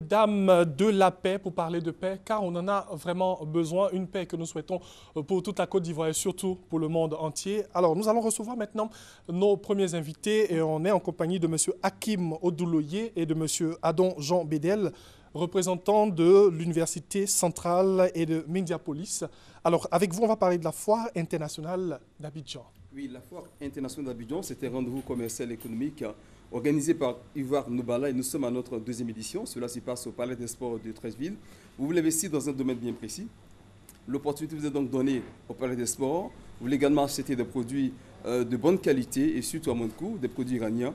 Dame de la paix pour parler de paix, car on en a vraiment besoin, une paix que nous souhaitons pour toute la Côte d'Ivoire et surtout pour le monde entier. Alors, nous allons recevoir maintenant nos premiers invités et on est en compagnie de M. Hakim Odouloye et de M. Adon Jean Bédel, représentants de l'Université centrale et de Mindiapolis. Alors, avec vous, on va parler de la foire internationale d'Abidjan. Oui, la foire internationale d'Abidjan, c'était un rendez-vous commercial et économique organisé par Ivoire Nobala et nous sommes à notre deuxième édition. Cela se passe au Palais des Sports de Treichville. Vous voulez investir dans un domaine bien précis. L'opportunité vous est donc donnée au Palais des Sports. Vous voulez également acheter des produits de bonne qualité et surtout à moins de coût, des produits iraniens,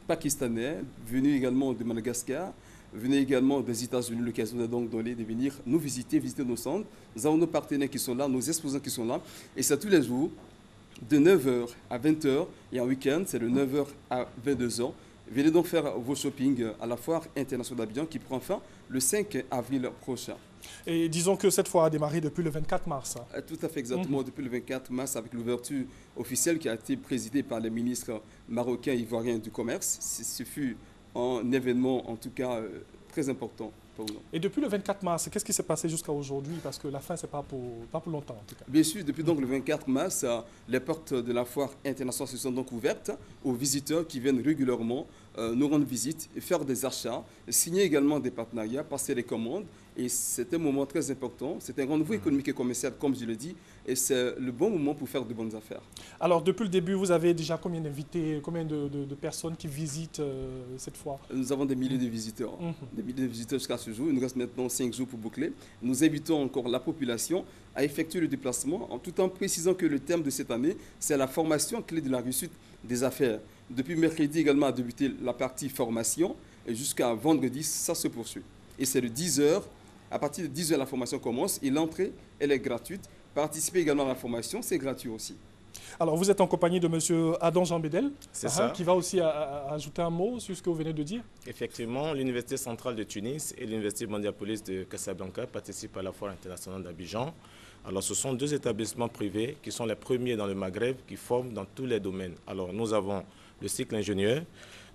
pakistanais, venus également de Madagascar, venez également des États-Unis. L'occasion est donc donnée de venir nous visiter nos centres. Nous avons nos partenaires qui sont là, nos exposants qui sont là et c'est tous les jours. De 9h à 20h et en week-end, c'est de 9h à 22h. Venez donc faire vos shopping à la foire internationale d'Abidjan qui prend fin le 5 avril prochain. Et disons que cette foire a démarré depuis le 24 mars. Tout à fait exactement, depuis le 24 mars avec l'ouverture officielle qui a été présidée par les ministres marocains et ivoiriens du commerce. Ce fut un événement en tout cas très important. Et depuis le 24 mars, qu'est-ce qui s'est passé jusqu'à aujourd'hui? Parce que la fin, ce n'est pas pour longtemps en tout cas. Bien sûr, depuis donc le 24 mars, les portes de la foire internationale se sont donc ouvertes aux visiteurs qui viennent régulièrement nous rendre visite, faire des achats, signer également des partenariats, passer les commandes. Et c'est un moment très important. C'est un rendez-vous économique et commercial, comme je le dis, et c'est le bon moment pour faire de bonnes affaires. Alors, depuis le début, vous avez déjà combien d'invités, combien de personnes qui visitent cette foire? Nous avons des milliers de visiteurs, des milliers de visiteurs jusqu'à ce jour. Il nous reste maintenant 5 jours pour boucler. Nous invitons encore la population à effectuer le déplacement, tout en précisant que le thème de cette année, c'est la formation clé de la réussite des affaires. Depuis mercredi également a débuté la partie formation et jusqu'à vendredi, ça se poursuit. Et c'est de 10h. À partir de 10h, la formation commence et l'entrée, elle est gratuite. Participer également à la formation, c'est gratuit aussi. Alors, vous êtes en compagnie de M. Adon Jean Bédel, qui va aussi ajouter un mot sur ce que vous venez de dire. Effectivement, l'Université centrale de Tunis et l'Université Mindiapolis de Casablanca participent à la foire internationale d'Abidjan. Alors, ce sont deux établissements privés qui sont les premiers dans le Maghreb qui forment dans tous les domaines. Alors, nous avons le cycle ingénieur,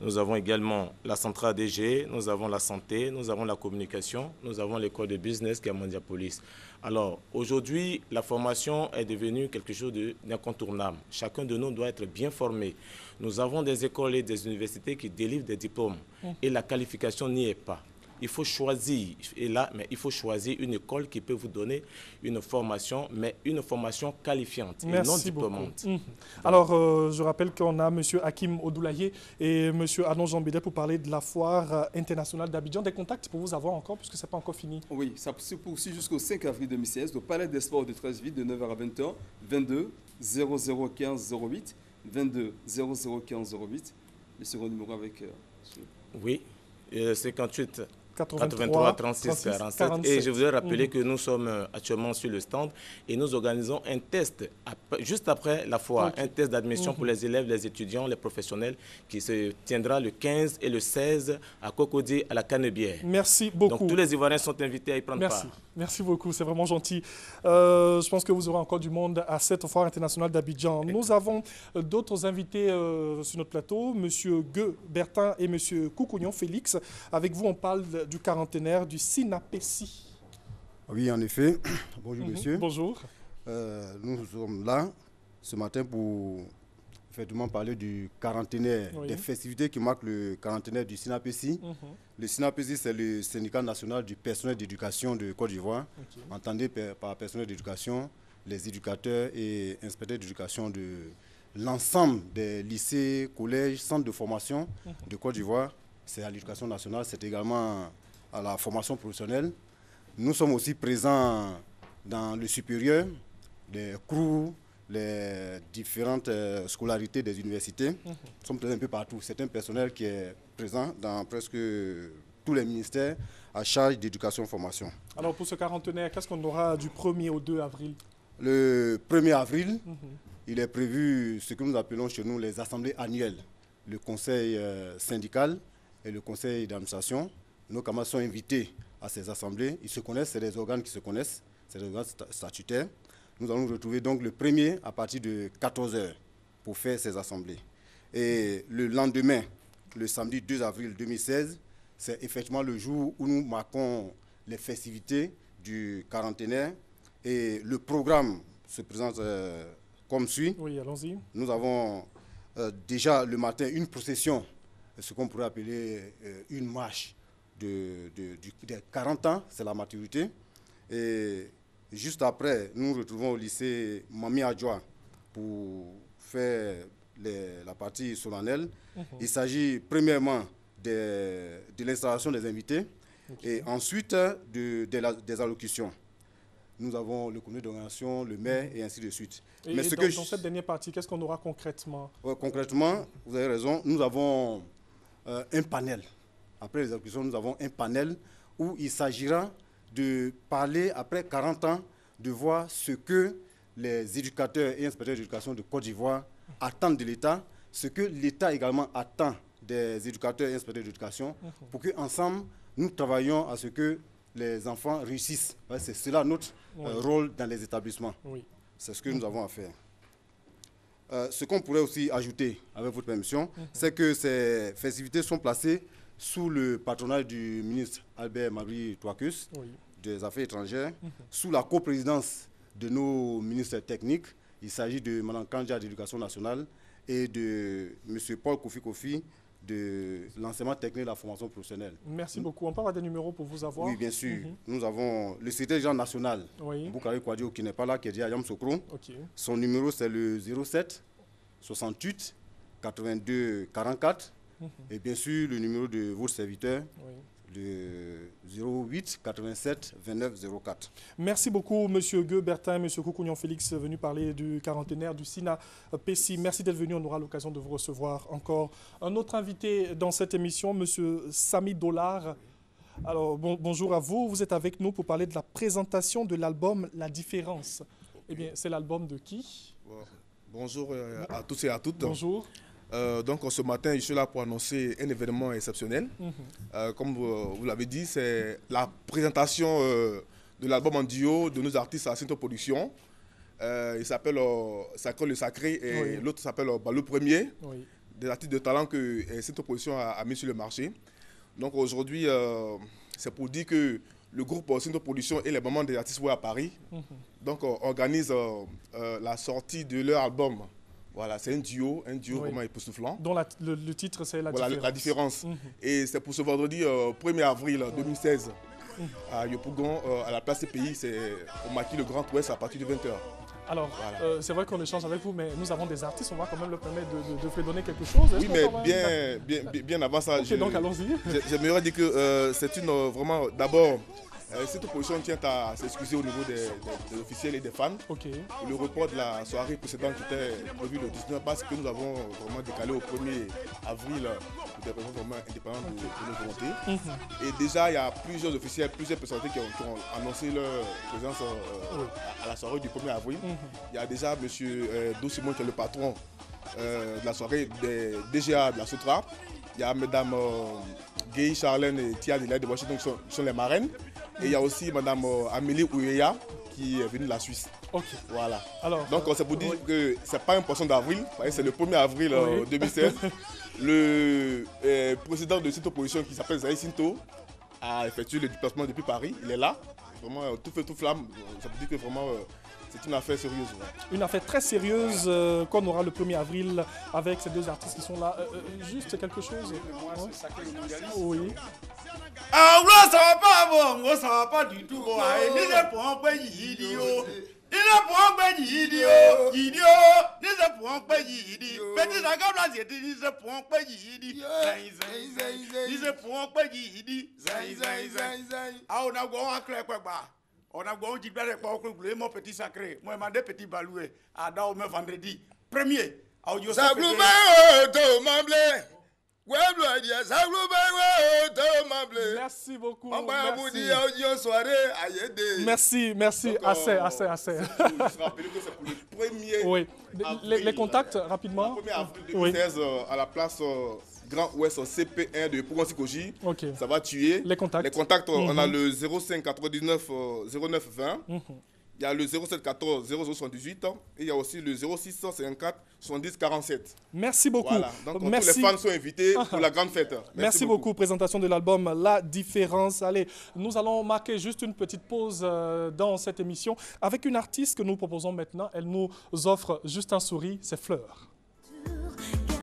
nous avons également la centrale DG, nous avons la santé, nous avons la communication, nous avons l'école de business qui est à Mindiapolis. Alors, aujourd'hui, la formation est devenue quelque chose d'incontournable. Chacun de nous doit être bien formé. Nous avons des écoles et des universités qui délivrent des diplômes et la qualification n'y est pas. Il faut choisir, il faut choisir une école qui peut vous donner une formation, mais une formation qualifiante et non diplômante. Alors, je rappelle qu'on a M. Hakim Odouloye et M. Adon Jean Bédel pour parler de la foire internationale d'Abidjan. Des contacts pour vous avoir encore, puisque ce n'est pas encore fini. Oui, ça se poursuit jusqu'au 5 avril 2016 au Palais des Sports de Treichville de 9h à 20h, 22 0015 08, 22 0015 08. Le second numéro avec... Oui, 58... 83 36 47. Et je voudrais rappeler que nous sommes actuellement sur le stand et nous organisons un test juste après la foire, un test d'admission pour les élèves, les étudiants, les professionnels qui se tiendra le 15 et le 16 à Cocody à la Canebière. Merci beaucoup. Donc tous les Ivoiriens sont invités à y prendre part. Merci beaucoup, c'est vraiment gentil. Je pense que vous aurez encore du monde à cette foire internationale d'Abidjan. Nous avons d'autres invités sur notre plateau, M. Gueux Bertin et M. Koukounion Félix. Avec vous, on parle du quarantenaire du SINAPESI. Oui, en effet. Bonjour, monsieur. Bonjour. Nous sommes là ce matin pour effectivement parler du quarantenaire, des festivités qui marquent le quarantenaire du SINAPESI. Le SINAPESI, c'est le syndicat national du personnel d'éducation de Côte d'Ivoire. Entendez par personnel d'éducation les éducateurs et inspecteurs d'éducation de l'ensemble des lycées, collèges, centres de formation de Côte d'Ivoire. C'est à l'éducation nationale, c'est également à la formation professionnelle. Nous sommes aussi présents dans le supérieur, les CRU, les différentes scolarités des universités. Nous sommes présents un peu partout. C'est un personnel qui est présent dans presque tous les ministères à charge d'éducation et formation. Alors pour ce quarantenaire, qu'est-ce qu'on aura du 1er au 2 avril? Le 1er avril, il est prévu ce que nous appelons chez nous les assemblées annuelles. Le conseil syndical et le conseil d'administration, nos camarades sont invités à ces assemblées. Ils se connaissent, c'est des organes qui se connaissent, c'est des organes statutaires. Nous allons nous retrouver donc le 1er à partir de 14h pour faire ces assemblées. Et le lendemain, le samedi 2 avril 2016, c'est effectivement le jour où nous marquons les festivités du quarantenaire. Et le programme se présente comme suit. Oui, allons-y. Nous avons déjà le matin une procession, ce qu'on pourrait appeler une marche des 40 ans, c'est la maturité. Et juste après, nous nous retrouvons au lycée Mami Adjoa pour faire la partie solennelle. Il s'agit premièrement de l'installation des invités et ensuite des allocutions. Nous avons le comité d'organisation, le maire et ainsi de suite. Et Mais dans cette dernière partie, qu'est-ce qu'on aura concrètement? Concrètement, vous avez raison, nous avons un panel. Après les allocutions, nous avons un panel où il s'agira de parler, après 40 ans, de voir ce que les éducateurs et inspecteurs d'éducation de Côte d'Ivoire attendent de l'État, ce que l'État également attend des éducateurs et inspecteurs d'éducation, pour qu'ensemble, nous travaillions à ce que les enfants réussissent. C'est cela notre rôle dans les établissements. Oui. C'est ce que nous avons à faire. Ce qu'on pourrait aussi ajouter, avec votre permission, c'est que ces festivités sont placées sous le patronage du ministre Albert Mabry Touakus, des Affaires étrangères, sous la coprésidence de nos ministres techniques. Il s'agit de Mme Kandja de l'Éducation nationale et de M. Paul Kofi de l'enseignement technique et de la formation professionnelle. Merci beaucoup. On peut avoir des numéros pour vous avoir? Oui, bien sûr. Nous avons le secrétaire général national, Boukari Kouadio, qui n'est pas là, qui est dit à Yam Sokro. Son numéro, c'est le 07 68 82 44. Et bien sûr, le numéro de votre serviteur, le 08 87 29 04. Merci beaucoup, M. Gueux Bertin, M. Koukounian Félix, venu parler du quarantenaire du SINA-PECI. Merci d'être venu. On aura l'occasion de vous recevoir encore. Un autre invité dans cette émission, M. Samy Dollar. Alors, bonjour à vous. Vous êtes avec nous pour parler de la présentation de l'album La Différence. Eh bien, c'est l'album de qui? Bonjour à tous et à toutes. Bonjour. Donc ce matin, je suis là pour annoncer un événement exceptionnel. Comme vous l'avez dit, c'est la présentation de l'album en duo de nos artistes à Sinto Production. Il s'appelle Sacré le Sacré et l'autre s'appelle Le Premier. Des artistes de talent que Sinto Production a mis sur le marché. Donc aujourd'hui, c'est pour dire que le groupe Sinto Production et les moments des artistes à Paris donc, organise la sortie de leur album. Voilà, c'est un duo vraiment époustouflant. Dont le titre, c'est La Différence. La Différence. Et c'est pour ce vendredi 1er avril 2016 à Yopougon, à la place CPI, c'est au maquis le Grand Ouest à partir de 20h. Alors, c'est vrai qu'on échange avec vous, mais nous avons des artistes, on va quand même leur permettre de fredonner quelque chose. Oui, mais bien avant ça, donc allons-y. J'aimerais dire que c'est une vraiment, d'abord, cette opposition tient à s'excuser au niveau des officiels et des fans. Le report de la soirée précédente qui était prévu le 19 parce que nous avons vraiment décalé au 1er avril pour des raisons vraiment indépendantes de nos volontés. Et déjà, il y a plusieurs officiels, plusieurs personnalités qui ont annoncé leur présence à la soirée du 1er avril. Il y a déjà M. Do Simon qui est le patron de la soirée des DGA de la Sotra. Il y a Mme Guy Charlène et Tia Delaye de Washington qui sont les marraines. Et il y a aussi Mme Amélie Ouyeya qui est venue de la Suisse. Voilà. Alors, donc c'est pour dire que ce n'est pas un poisson d'avril, c'est le 1er avril 2016. Le président de cette opposition qui s'appelle Zaï Sinto a effectué le déplacement depuis Paris. Il est là, vraiment tout feu, tout flamme. Ça veut dire que vraiment c'est une affaire sérieuse. Une affaire très sérieuse qu'on aura le 1er avril avec ces deux artistes qui sont là. Juste quelque chose. Oui. Ah, ça va pas bon, ça va pas du tout. Il est pour un pays idiot. Il est pour un pays idiot. Idiot. Il est pour un pays idiot. Petit Sagam là, c'est il est pour un pays idiot. Il est pour un pays idiot. Ah, on a gagné un clair quoi. On a gagné un petit peu de mon petit sacré. Moi, je m'ai petit baloué. À Dao, vendredi. Premier. Ça gloube au mamblé. Merci beaucoup. Merci. Merci. Donc, assez. Je me rappelle que c'est pour le premier. Oui. Les contacts, rapidement. Le 1er avril 2016, à la place Grand Ouest CP1 de Pougon-Sikoji. Ça va tuer. Les contacts. On a le 05 99 09 20. Il y a le 0714 0078 et il y a aussi le 0654 70 47. Merci beaucoup. Voilà. Donc merci. tous les fans sont invités pour la grande fête. Merci beaucoup. Présentation de l'album La Différence. Allez, nous allons marquer juste une petite pause dans cette émission avec une artiste que nous proposons maintenant. Elle nous offre juste un sourire, c'est Fleur.